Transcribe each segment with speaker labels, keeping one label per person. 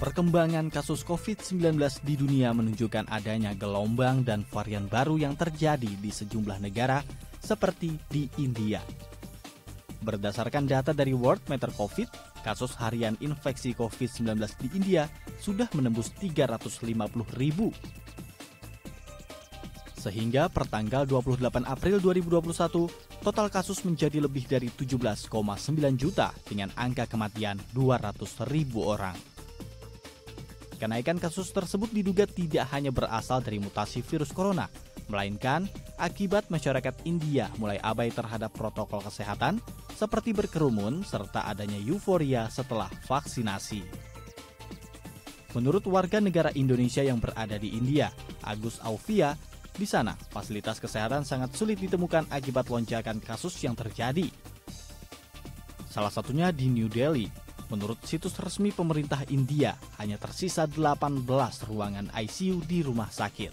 Speaker 1: Perkembangan kasus COVID-19 di dunia menunjukkan adanya gelombang dan varian baru yang terjadi di sejumlah negara seperti di India. Berdasarkan data dari World Meter COVID, kasus harian infeksi COVID-19 di India sudah menembus 350.000. Sehingga pertanggal 28 April 2021, total kasus menjadi lebih dari 17,9 juta dengan angka kematian 200.000 orang. Kenaikan kasus tersebut diduga tidak hanya berasal dari mutasi virus corona, melainkan akibat masyarakat India mulai abai terhadap protokol kesehatan seperti berkerumun serta adanya euforia setelah vaksinasi. Menurut warga negara Indonesia yang berada di India, Agus Aufia, di sana fasilitas kesehatan sangat sulit ditemukan akibat lonjakan kasus yang terjadi. Salah satunya di New Delhi. Menurut situs resmi pemerintah India, hanya tersisa 18 ruangan ICU di rumah sakit.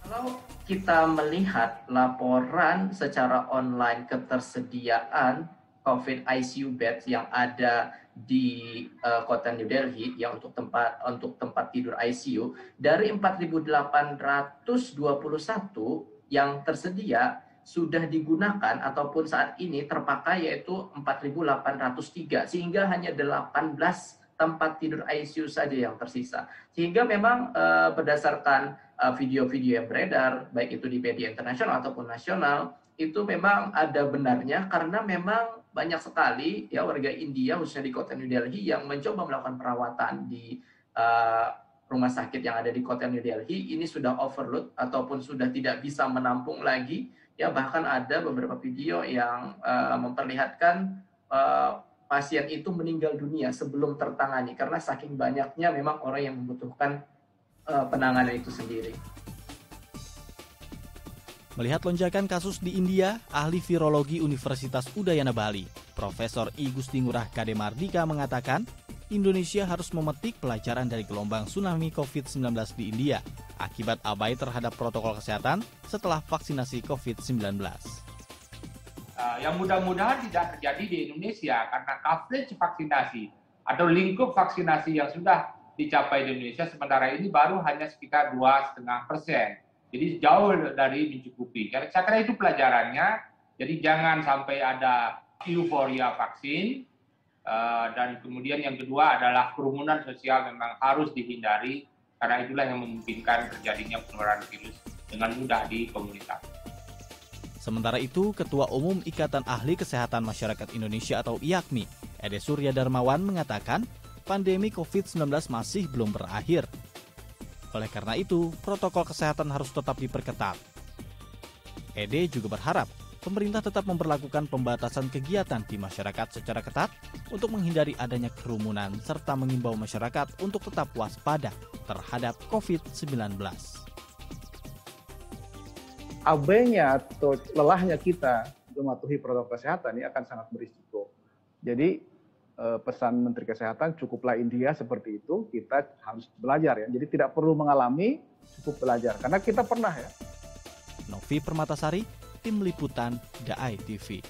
Speaker 2: Kalau kita melihat laporan secara online ketersediaan COVID ICU beds yang ada di kota New Delhi yang untuk tempat tidur ICU, dari 4.821 yang tersedia sudah digunakan ataupun saat ini terpakai yaitu 4.803, sehingga hanya 18 tempat tidur ICU saja yang tersisa. Sehingga memang berdasarkan video-video yang beredar, baik itu di media internasional ataupun nasional, itu memang ada benarnya karena memang banyak sekali ya warga India khususnya di kota New Delhi yang mencoba melakukan perawatan di rumah sakit yang ada di kota New Delhi. Ini sudah overload ataupun sudah tidak bisa menampung lagi. Ya, bahkan ada beberapa video yang memperlihatkan pasien itu meninggal dunia sebelum tertangani karena saking banyaknya memang orang yang membutuhkan penanganan itu sendiri.
Speaker 1: Melihat lonjakan kasus di India, ahli virologi Universitas Udayana Bali, Profesor I Gusti Ngurah Kade Mardika mengatakan, Indonesia harus memetik pelajaran dari gelombang tsunami COVID-19 di India akibat abai terhadap protokol kesehatan setelah vaksinasi COVID-19.
Speaker 3: Yang mudah-mudahan tidak terjadi di Indonesia karena coverage vaksinasi atau lingkup vaksinasi yang sudah dicapai di Indonesia sementara ini baru hanya sekitar 2,5%. Jadi jauh dari mencukupi. Saya kira itu pelajarannya. Jadi jangan sampai ada euforia vaksin. Dan kemudian yang kedua adalah kerumunan sosial memang harus dihindari karena itulah yang memungkinkan terjadinya penularan virus dengan mudah di komunitas.
Speaker 1: Sementara itu, Ketua Umum Ikatan Ahli Kesehatan Masyarakat Indonesia atau IAKMI, Ede Surya Darmawan mengatakan pandemi COVID-19 masih belum berakhir. Oleh karena itu, protokol kesehatan harus tetap diperketat. Ede juga berharap pemerintah tetap memberlakukan pembatasan kegiatan di masyarakat secara ketat untuk menghindari adanya kerumunan serta mengimbau masyarakat untuk tetap waspada terhadap COVID-19.
Speaker 4: Abainya atau lelahnya kita mematuhi protokol kesehatan ini akan sangat berisiko. Jadi pesan Menteri Kesehatan cukuplah India seperti itu, kita harus belajar ya. Jadi tidak perlu mengalami, cukup belajar. Karena kita pernah ya.
Speaker 1: Novi Permatasari, Tim Liputan, DAI TV.